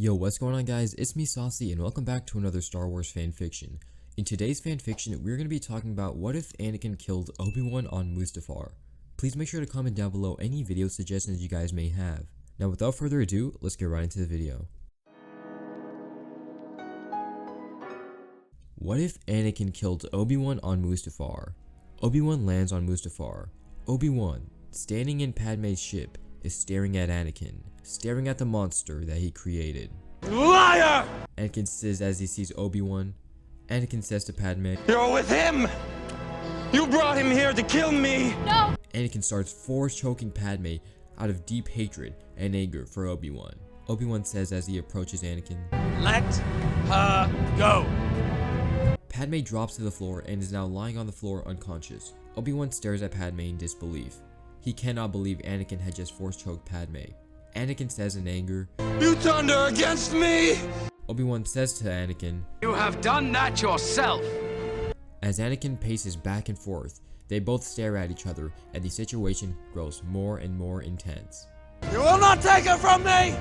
Yo, what's going on guys? It's me Saucy and welcome back to another Star Wars fanfiction. In today's fanfiction, we're going to be talking about what if Anakin killed Obi-Wan on Mustafar. Please make sure to comment down below any video suggestions you guys may have. Now without further ado, let's get right into the video. What if Anakin killed Obi-Wan on Mustafar? Obi-Wan lands on Mustafar. Obi-Wan, standing in Padme's ship, is staring at Anakin, staring at the monster that he created. Liar! Anakin says as he sees Obi-Wan. Anakin says to Padme, "You're with him! You brought him here to kill me!" No! Anakin starts force choking Padme out of deep hatred and anger for Obi-Wan. Obi-Wan says as he approaches Anakin, "Let her go!" Padme drops to the floor and is now lying on the floor unconscious. Obi-Wan stares at Padme in disbelief. He cannot believe Anakin had just force choked Padme. Anakin says in anger, "You turned her against me!" Obi-Wan says to Anakin, "You have done that yourself." As Anakin paces back and forth, they both stare at each other and the situation grows more and more intense. "You will not take her from me!"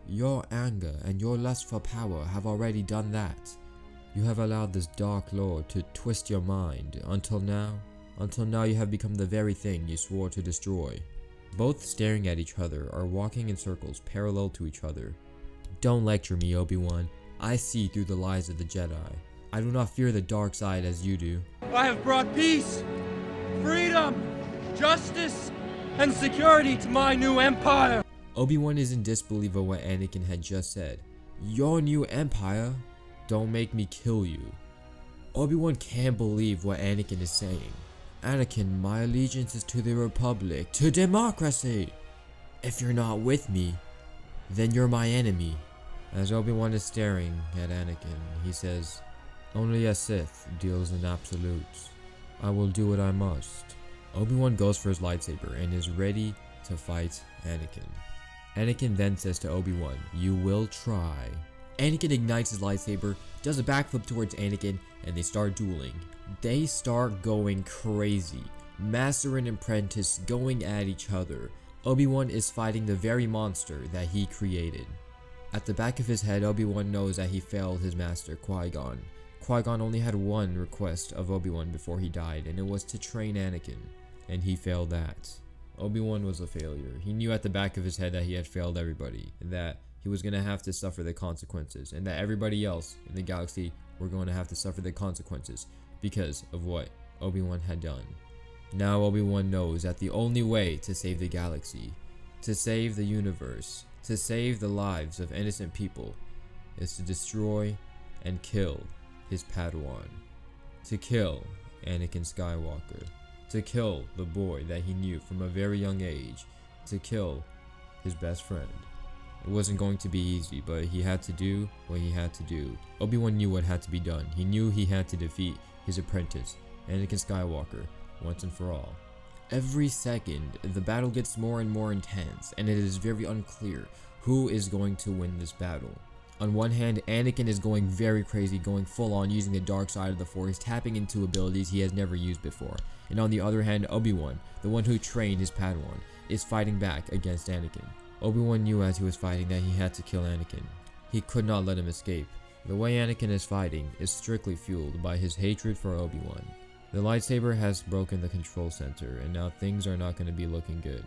Your anger and your lust for power have already done that. You have allowed this Dark Lord to twist your mind until now you have become the very thing you swore to destroy. Both staring at each other are walking in circles parallel to each other. Don't lecture me, Obi-Wan. I see through the lies of the Jedi. I do not fear the dark side as you do. I have brought peace, freedom, justice, and security to my new empire. Obi-Wan is in disbelief of what Anakin had just said. Your new empire? Don't make me kill you. Obi-Wan can't believe what Anakin is saying. Anakin, my allegiance is to the Republic, to democracy. If you're not with me, then you're my enemy. As Obi-Wan is staring at Anakin, he says, only a Sith deals in absolutes. I will do what I must. Obi-Wan goes for his lightsaber and is ready to fight Anakin. Anakin then says to Obi-Wan, you will try. Anakin ignites his lightsaber, does a backflip towards Anakin, and they start dueling. They start going crazy. Master and apprentice going at each other. Obi-Wan is fighting the very monster that he created. At the back of his head, Obi-Wan knows that he failed his master, Qui-Gon. Qui-Gon only had one request of Obi-Wan before he died, and it was to train Anakin, and he failed that. Obi-Wan was a failure. He knew at the back of his head that he had failed everybody, and that he was going to have to suffer the consequences, and that everybody else in the galaxy were going to have to suffer the consequences because of what Obi-Wan had done. Now Obi-Wan knows that the only way to save the galaxy, to save the universe, to save the lives of innocent people is to destroy and kill his Padawan. To kill Anakin Skywalker. To kill the boy that he knew from a very young age. To kill his best friend. It wasn't going to be easy, but he had to do what he had to do. Obi-Wan knew what had to be done. He knew he had to defeat his apprentice, Anakin Skywalker, once and for all. Every second, the battle gets more and more intense, and it is very unclear who is going to win this battle. On one hand, Anakin is going very crazy, going full on, using the dark side of the Force, tapping into abilities he has never used before. And on the other hand, Obi-Wan, the one who trained his Padawan, is fighting back against Anakin. Obi-Wan knew as he was fighting that he had to kill Anakin. He could not let him escape. The way Anakin is fighting is strictly fueled by his hatred for Obi-Wan. The lightsaber has broken the control center, and now things are not going to be looking good.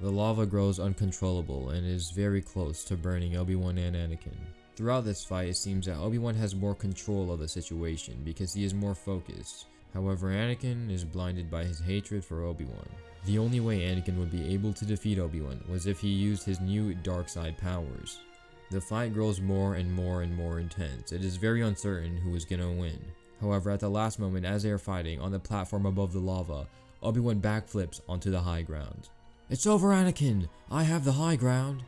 The lava grows uncontrollable and is very close to burning Obi-Wan and Anakin. Throughout this fight, it seems that Obi-Wan has more control of the situation because he is more focused. However, Anakin is blinded by his hatred for Obi-Wan. The only way Anakin would be able to defeat Obi-Wan was if he used his new dark side powers. The fight grows more and more and more intense. It is very uncertain who is gonna win. However, at the last moment, as they are fighting on the platform above the lava, Obi-Wan backflips onto the high ground. It's over, Anakin! I have the high ground!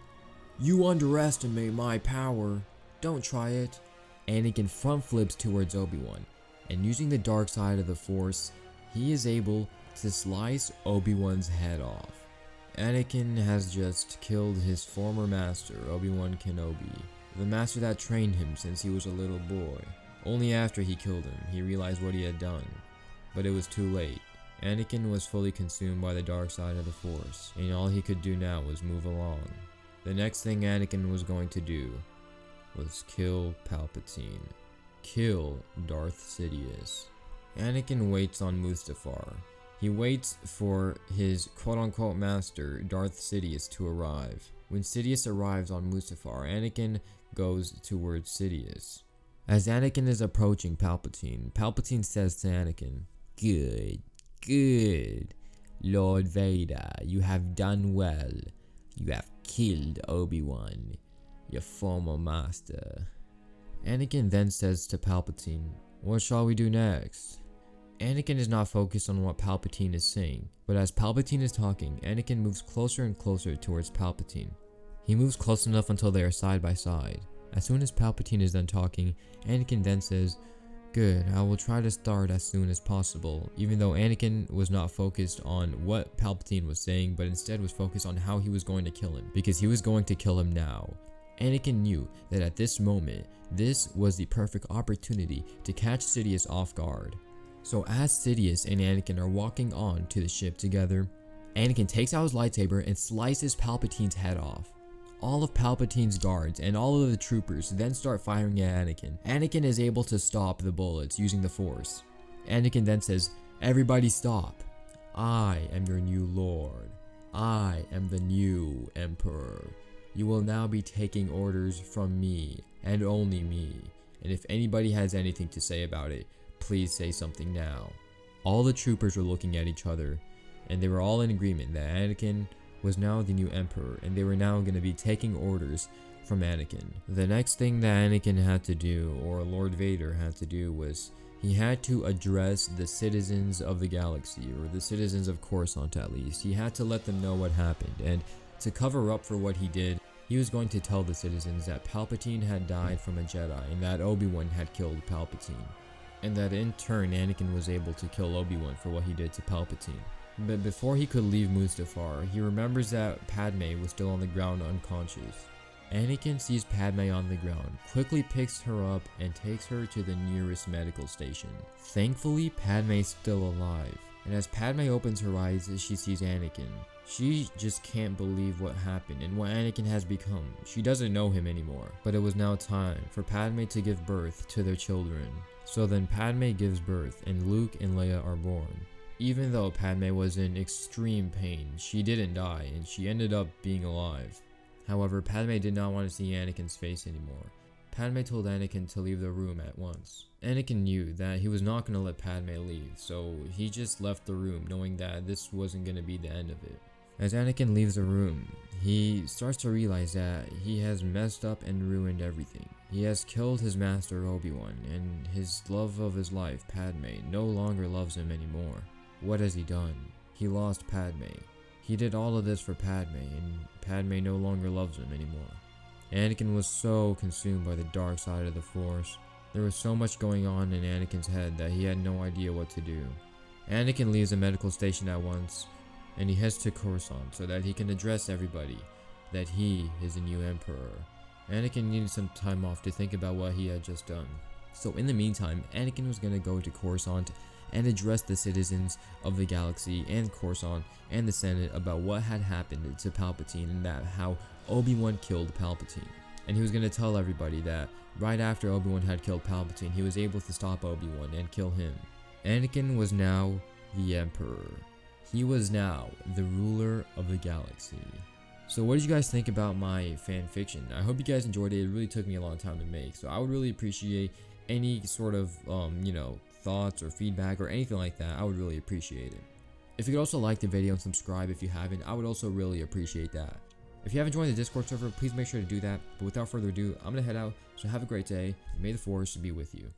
You underestimate my power. Don't try it. Anakin front flips towards Obi-Wan, and using the dark side of the Force, he is able to slice Obi-Wan's head off. Anakin has just killed his former master, Obi-Wan Kenobi, the master that trained him since he was a little boy. Only after he killed him, he realized what he had done, but it was too late. Anakin was fully consumed by the dark side of the Force, and all he could do now was move along. The next thing Anakin was going to do was kill Palpatine. Kill Darth Sidious. Anakin waits on Mustafar. He waits for his quote-unquote master, Darth Sidious, to arrive. When Sidious arrives on Mustafar, Anakin goes towards Sidious. As Anakin is approaching Palpatine, Palpatine says to Anakin, "Good, good. Lord Vader, you have done well. You have killed Obi-Wan, your former master." Anakin then says to Palpatine, "What shall we do next?" Anakin is not focused on what Palpatine is saying, but as Palpatine is talking, Anakin moves closer and closer towards Palpatine. He moves close enough until they are side by side. As soon as Palpatine is done talking, Anakin then says, "Good, I will try to start as soon as possible," even though Anakin was not focused on what Palpatine was saying, but instead was focused on how he was going to kill him, because he was going to kill him now. Anakin knew that at this moment, this was the perfect opportunity to catch Sidious off guard. So as Sidious and Anakin are walking on to the ship together, Anakin takes out his lightsaber and slices Palpatine's head off. All of Palpatine's guards and all of the troopers then start firing at Anakin. Anakin is able to stop the bullets using the Force. Anakin then says, "Everybody stop. I am your new lord. I am the new emperor. You will now be taking orders from me and only me. And if anybody has anything to say about it, please say something now." All the troopers were looking at each other, and they were all in agreement that Anakin was now the new emperor, and they were now going to be taking orders from Anakin. The next thing that Anakin had to do, or Lord Vader had to do, was he had to address the citizens of the galaxy, or the citizens of Coruscant at least. He had to let them know what happened, and to cover up for what he did, he was going to tell the citizens that Palpatine had died from a Jedi, and that Obi-Wan had killed Palpatine, and that in turn Anakin was able to kill Obi-Wan for what he did to Palpatine. But before he could leave Mustafar, he remembers that Padme was still on the ground unconscious. Anakin sees Padme on the ground, quickly picks her up and takes her to the nearest medical station. Thankfully, Padme is still alive, and as Padme opens her eyes, she sees Anakin. She just can't believe what happened and what Anakin has become. She doesn't know him anymore, but it was now time for Padme to give birth to their children. So then Padme gives birth, and Luke and Leia are born. Even though Padme was in extreme pain, she didn't die, and she ended up being alive. However, Padme did not want to see Anakin's face anymore. Padme told Anakin to leave the room at once. Anakin knew that he was not going to let Padme leave, so he just left the room knowing that this wasn't going to be the end of it. As Anakin leaves the room, he starts to realize that he has messed up and ruined everything. He has killed his master Obi-Wan, and his love of his life, Padme, no longer loves him anymore. What has he done? He lost Padme. He did all of this for Padme, and Padme no longer loves him anymore. Anakin was so consumed by the dark side of the Force. There was so much going on in Anakin's head that he had no idea what to do. Anakin leaves the medical station at once, and he heads to Coruscant so that he can address everybody that he is the new emperor. Anakin needed some time off to think about what he had just done. So in the meantime, Anakin was going to go to Coruscant and address the citizens of the galaxy and Coruscant and the Senate about what had happened to Palpatine and that how Obi-Wan killed Palpatine. And he was going to tell everybody that right after Obi-Wan had killed Palpatine, he was able to stop Obi-Wan and kill him. Anakin was now the Emperor. He was now the ruler of the galaxy. So what did you guys think about my fan fiction? I hope you guys enjoyed it. It really took me a long time to make, so I would really appreciate any sort of thoughts or feedback or anything like that. I would really appreciate it. If you could also like the video and subscribe if you haven't, I would also really appreciate that. If you haven't joined the Discord server, please make sure to do that. But without further ado, I'm gonna head out, so have a great day. May the Force be with you.